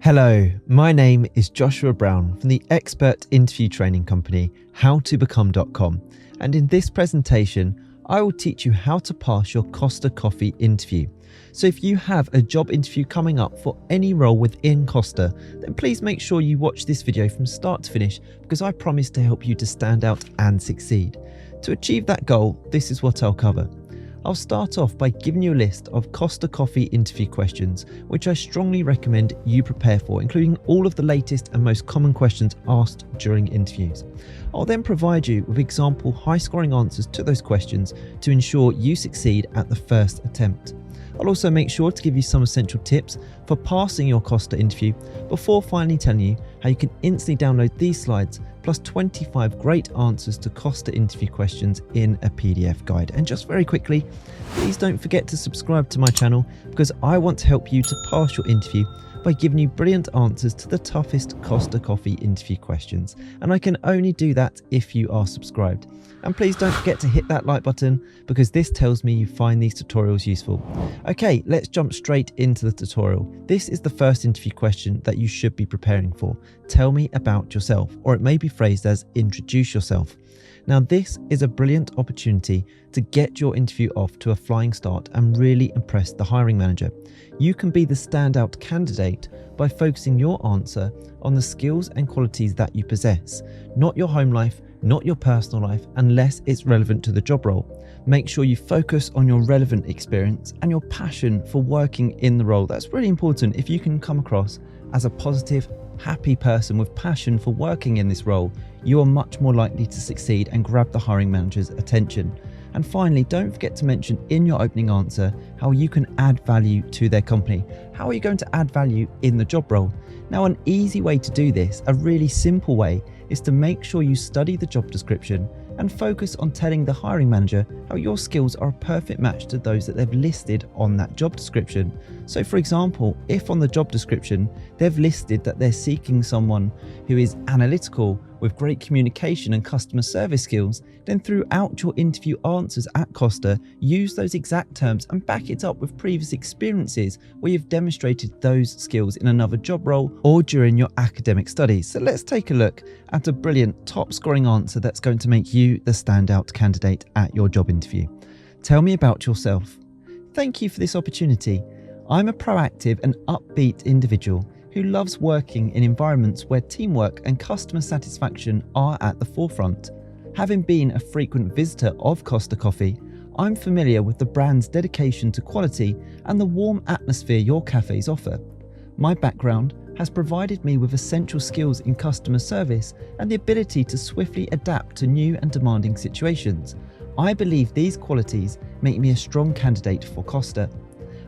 Hello, my name is Joshua Brown from the expert interview training company howtobecome.com, and in this presentation I will teach you how to pass your Costa Coffee interview. So if you have a job interview coming up for any role within Costa, then please make sure you watch this video from start to finish, because I promise to help you to stand out and succeed. To achieve that goal, this is what I'll cover. I'll start off by giving you a list of Costa Coffee interview questions, which I strongly recommend you prepare for, including all of the latest and most common questions asked during interviews. I'll then provide you with example high-scoring answers to those questions to ensure you succeed at the first attempt. I'll also make sure to give you some essential tips for passing your Costa interview before finally telling you how you can instantly download these slides plus 25 great answers to Costa interview questions in a PDF guide. And just very quickly, please don't forget to subscribe to my channel, because I want to help you to pass your interview by giving you brilliant answers to the toughest Costa Coffee interview questions. And I can only do that if you are subscribed. And please don't forget to hit that like button, because this tells me you find these tutorials useful. Okay, let's jump straight into the tutorial. This is the first interview question that you should be preparing for. Tell me about yourself, or it may be phrased as introduce yourself. Now, this is a brilliant opportunity to get your interview off to a flying start and really impress the hiring manager. You can be the standout candidate by focusing your answer on the skills and qualities that you possess, not your home life, not your personal life, unless it's relevant to the job role. Make sure you focus on your relevant experience and your passion for working in the role. That's really important. If you can come across as a positive, happy person with passion for working in this role, you are much more likely to succeed and grab the hiring manager's attention. And finally, don't forget to mention in your opening answer how you can add value to their company. How are you going to add value in the job role? Now, an easy way to do this, a really simple way, is to make sure you study the job description and focus on telling the hiring manager how your skills are a perfect match to those that they've listed on that job description. So for example, if on the job description they've listed that they're seeking someone who is analytical with great communication and customer service skills, then throughout your interview answers at Costa, use those exact terms and back it up with previous experiences where you've demonstrated those skills in another job role or during your academic studies. So let's take a look at a brilliant top scoring answer that's going to make you the standout candidate at your job interview. Tell me about yourself. Thank you for this opportunity. I'm a proactive and upbeat individual who loves working in environments where teamwork and customer satisfaction are at the forefront. Having been a frequent visitor of Costa Coffee, I'm familiar with the brand's dedication to quality and the warm atmosphere your cafes offer. My background has provided me with essential skills in customer service and the ability to swiftly adapt to new and demanding situations. I believe these qualities make me a strong candidate for Costa.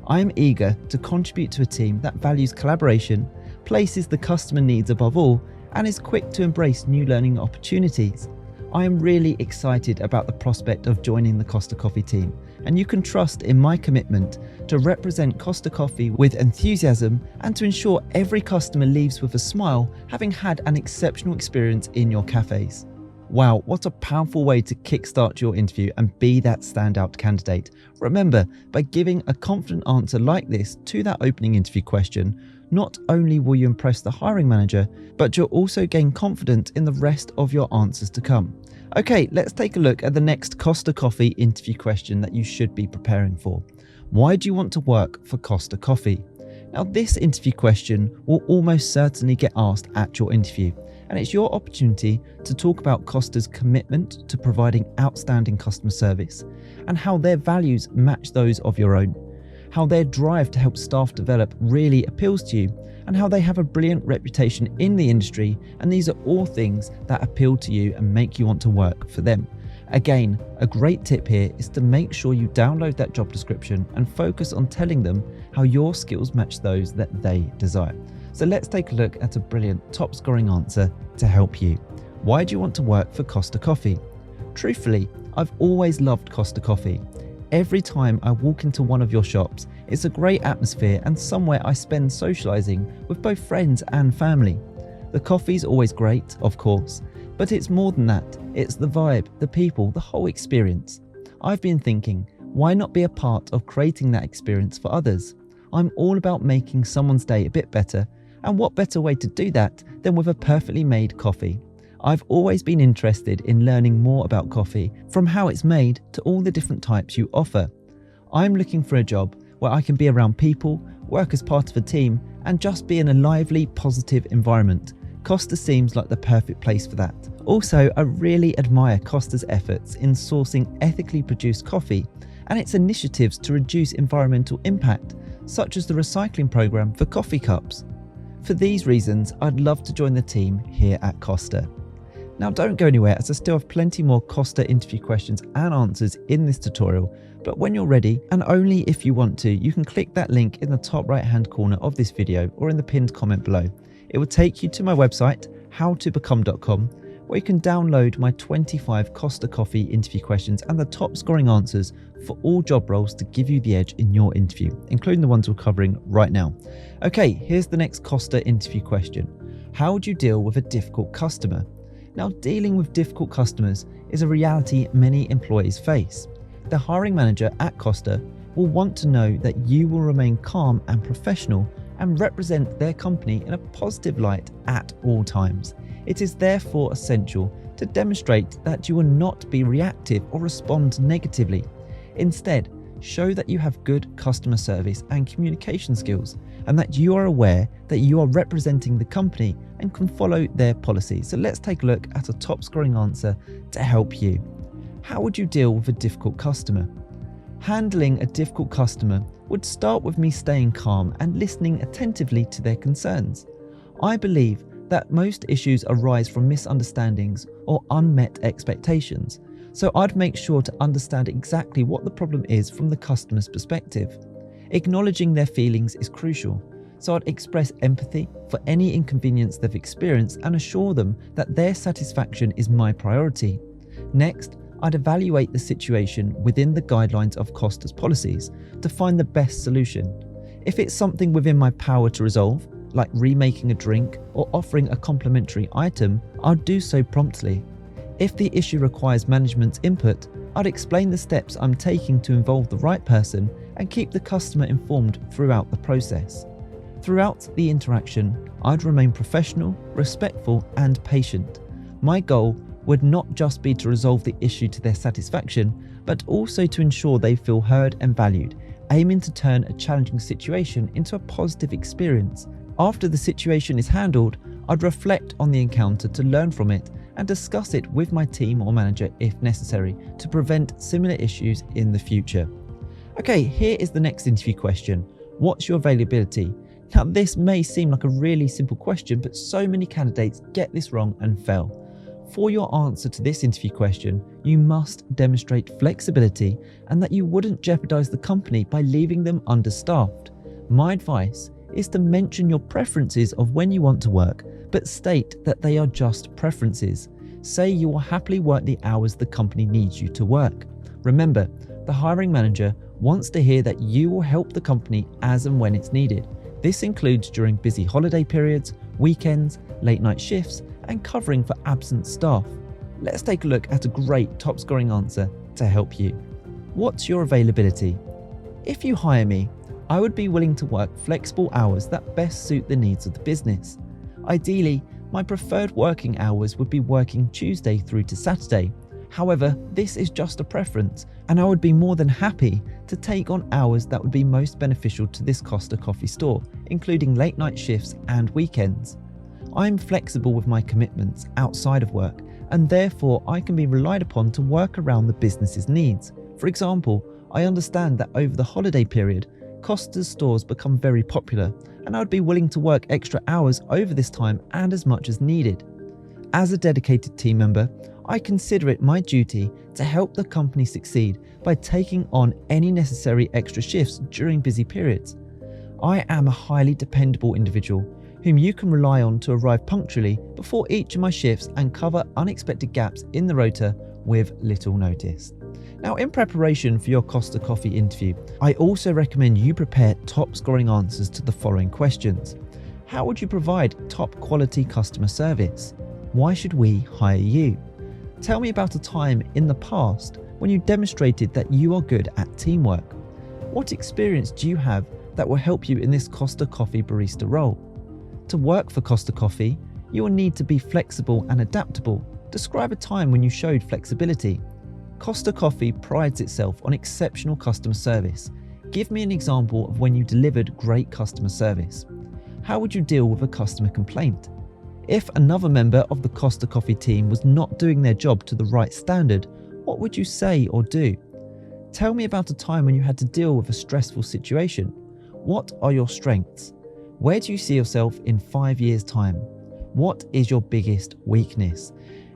I am eager to contribute to a team that values collaboration, places the customer needs above all, and is quick to embrace new learning opportunities. I am really excited about the prospect of joining the Costa Coffee team, and you can trust in my commitment to represent Costa Coffee with enthusiasm and to ensure every customer leaves with a smile, having had an exceptional experience in your cafes. Wow, what a powerful way to kickstart your interview and be that standout candidate. Remember, by giving a confident answer like this to that opening interview question, not only will you impress the hiring manager, but you'll also gain confidence in the rest of your answers to come. Okay, let's take a look at the next Costa Coffee interview question that you should be preparing for. Why do you want to work for Costa Coffee? Now, this interview question will almost certainly get asked at your interview, and it's your opportunity to talk about Costa's commitment to providing outstanding customer service and how their values match those of your own, how their drive to help staff develop really appeals to you, and how they have a brilliant reputation in the industry, and these are all things that appeal to you and make you want to work for them. Again, a great tip here is to make sure you download that job description and focus on telling them how your skills match those that they desire. So let's take a look at a brilliant top scoring answer to help you. Why do you want to work for Costa Coffee? Truthfully, I've always loved Costa Coffee. Every time I walk into one of your shops, it's a great atmosphere and somewhere I spend socializing with both friends and family. The coffee's always great, of course, but it's more than that. It's the vibe, the people, the whole experience. I've been thinking, why not be a part of creating that experience for others? I'm all about making someone's day a bit better, And what better way to do that than with a perfectly made coffee? I've always been interested in learning more about coffee, from how it's made to all the different types you offer. I'm looking for a job where I can be around people, work as part of a team, and just be in a lively, positive environment. Costa seems like the perfect place for that. Also, I really admire Costa's efforts in sourcing ethically produced coffee and its initiatives to reduce environmental impact, such as the recycling program for coffee cups. For these reasons, I'd love to join the team here at Costa. Now don't go anywhere, as I still have plenty more Costa interview questions and answers in this tutorial, but when you're ready, and only if you want to, you can click that link in the top right hand corner of this video or in the pinned comment below. It will take you to my website, howtobecome.com, where you can download my 25 Costa Coffee interview questions and the top scoring answers for all job roles to give you the edge in your interview, including the ones we're covering right now. Okay, here's the next Costa interview question. How would you deal with a difficult customer? Now, dealing with difficult customers is a reality many employees face. The hiring manager at Costa will want to know that you will remain calm and professional and represent their company in a positive light at all times. It is therefore essential to demonstrate that you will not be reactive or respond negatively. Instead, show that you have good customer service and communication skills, and that you are aware that you are representing the company and can follow their policies. So let's take a look at a top scoring answer to help you. How would you deal with a difficult customer? Handling a difficult customer would start with me staying calm and listening attentively to their concerns. I believe that most issues arise from misunderstandings or unmet expectations, so I'd make sure to understand exactly what the problem is from the customer's perspective. Acknowledging their feelings is crucial, so I'd express empathy for any inconvenience they've experienced and assure them that their satisfaction is my priority. Next, I'd evaluate the situation within the guidelines of Costa's policies to find the best solution. If it's something within my power to resolve, like remaking a drink or offering a complimentary item, I'll do so promptly. If the issue requires management's input, I'd explain the steps I'm taking to involve the right person and keep the customer informed throughout the process. Throughout the interaction, I'd remain professional, respectful, and patient. My goal would not just be to resolve the issue to their satisfaction, but also to ensure they feel heard and valued, aiming to turn a challenging situation into a positive experience. After the situation is handled, I'd reflect on the encounter to learn from it and discuss it with my team or manager if necessary to prevent similar issues in the future. Okay, here is the next interview question. What's your availability? Now, this may seem like a really simple question, but so many candidates get this wrong and fail. For your answer to this interview question, you must demonstrate flexibility and that you wouldn't jeopardize the company by leaving them understaffed. My advice is to mention your preferences of when you want to work, but state that they are just preferences. Say you will happily work the hours the company needs you to work. Remember, the hiring manager wants to hear that you will help the company as and when it's needed. This includes during busy holiday periods, weekends, late night shifts, and covering for absent staff. Let's take a look at a great top scoring answer to help you. What's your availability? If you hire me, I would be willing to work flexible hours that best suit the needs of the business. Ideally, my preferred working hours would be working Tuesday through to Saturday. However, this is just a preference, and I would be more than happy to take on hours that would be most beneficial to this Costa Coffee store, including late night shifts and weekends. I am flexible with my commitments outside of work, and therefore I can be relied upon to work around the business's needs. For example, I understand that over the holiday period, Costa's stores become very popular, and I would be willing to work extra hours over this time and as much as needed. As a dedicated team member, I consider it my duty to help the company succeed by taking on any necessary extra shifts during busy periods. I am a highly dependable individual whom you can rely on to arrive punctually before each of my shifts and cover unexpected gaps in the rota with little notice. Now, in preparation for your Costa Coffee interview, I also recommend you prepare top scoring answers to the following questions. How would you provide top quality customer service? Why should we hire you? Tell me about a time in the past when you demonstrated that you are good at teamwork. What experience do you have that will help you in this Costa Coffee barista role? To work for Costa Coffee, you will need to be flexible and adaptable. Describe a time when you showed flexibility. Costa Coffee prides itself on exceptional customer service. Give me an example of when you delivered great customer service. How would you deal with a customer complaint? If another member of the Costa Coffee team was not doing their job to the right standard, what would you say or do? Tell me about a time when you had to deal with a stressful situation. What are your strengths? Where do you see yourself in 5 years' time? What is your biggest weakness?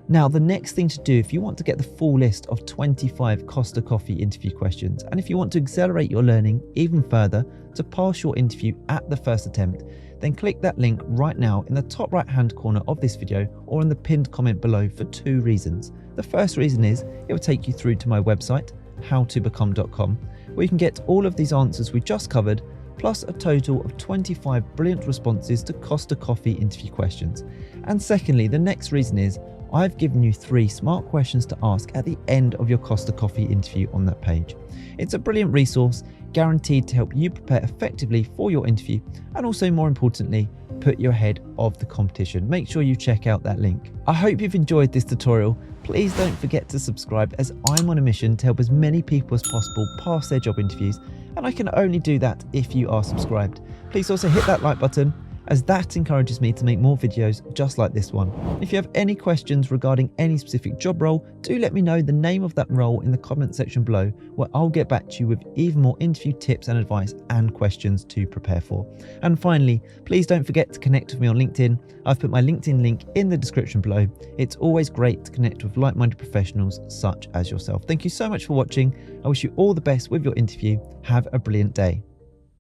Now, the next thing to do if you want to get the full list of 25 Costa Coffee interview questions, and if you want to accelerate your learning even further to pass your interview at the first attempt, then click that link right now in the top right hand corner of this video or in the pinned comment below for 2 reasons. The first reason is it will take you through to my website, howtobecome.com, where you can get all of these answers we just covered, plus a total of 25 brilliant responses to Costa Coffee interview questions. And secondly, the next reason is I've given you 3 smart questions to ask at the end of your Costa Coffee interview on that page. It's a brilliant resource, guaranteed to help you prepare effectively for your interview, and also more importantly, put you ahead of the competition. Make sure you check out that link. I hope you've enjoyed this tutorial. Please don't forget to subscribe, as I'm on a mission to help as many people as possible pass their job interviews, and I can only do that if you are subscribed. Please also hit that like button, as that encourages me to make more videos just like this one. If you have any questions regarding any specific job role, do let me know the name of that role in the comment section below, where I'll get back to you with even more interview tips and advice and questions to prepare for. And finally, please don't forget to connect with me on LinkedIn. I've put my LinkedIn link in the description below. It's always great to connect with like-minded professionals such as yourself. Thank you so much for watching. I wish you all the best with your interview. Have a brilliant day.